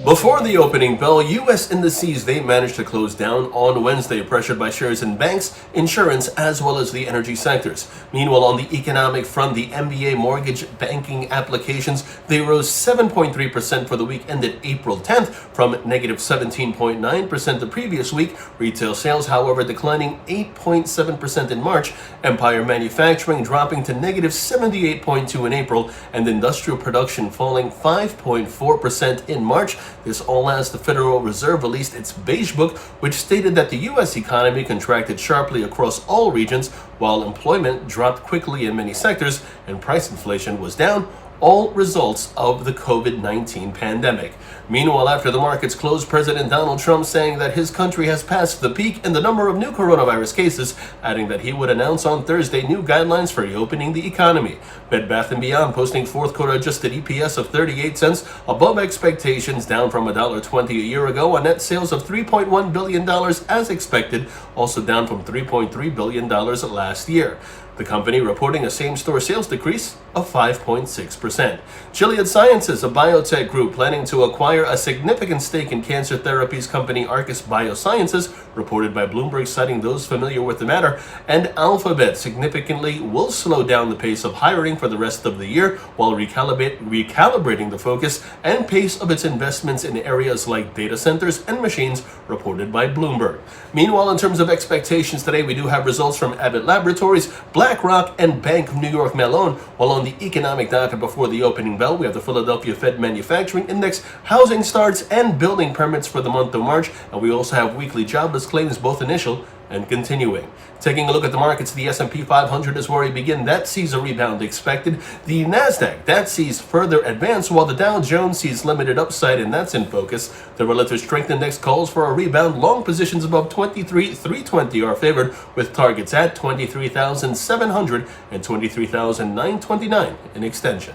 Before the opening bell, U.S. indices, they managed to close down on Wednesday, pressured by shares in banks, insurance, as well as the energy sectors. Meanwhile, on the economic front, the MBA mortgage banking applications, they rose 7.3% for the week ended April 10th from negative 17.9% the previous week. Retail sales, however, declining 8.7% in March. Empire manufacturing dropping to negative 78.2 in April, and industrial production falling 5.4% in March. This all as the Federal Reserve released its Beige Book, which stated that the U.S. economy contracted sharply across all regions, while employment dropped quickly in many sectors and price inflation was down, all results of the COVID-19 pandemic. Meanwhile, after the markets closed, President Donald Trump saying that his country has passed the peak in the number of new coronavirus cases, adding that he would announce on Thursday new guidelines for reopening the economy. Bed Bath & Beyond posting fourth quarter adjusted EPS of 38 cents, above expectations, down from $1.20 a year ago, on net sales of $3.1 billion as expected, also down from $3.3 billion last year. The company reporting a same-store sales decrease of 5.6%. Gilead Sciences, a biotech group planning to acquire a significant stake in cancer therapies company Arcus Biosciences, reported by Bloomberg, citing those familiar with the matter. And Alphabet significantly will slow down the pace of hiring for the rest of the year, while recalibrating the focus and pace of its investments in areas like data centers and machines, reported by Bloomberg. Meanwhile, in terms of expectations today, we do have results from Abbott Laboratories, BlackRock, and Bank of New York Mellon, while on the economic docket before the opening bell, we have the Philadelphia Fed Manufacturing Index, housing starts, and building permits for the month of March, and we also have weekly jobless claims, both initial and continuing. Taking a look at the markets, the S&P 500 is where we begin. That sees a rebound expected. The Nasdaq, that sees further advance, while the Dow Jones sees limited upside, and that's in focus. The relative strength index calls for a rebound. Long positions above 23,320 are favored, with targets at 23,700 and 23,929 in extension.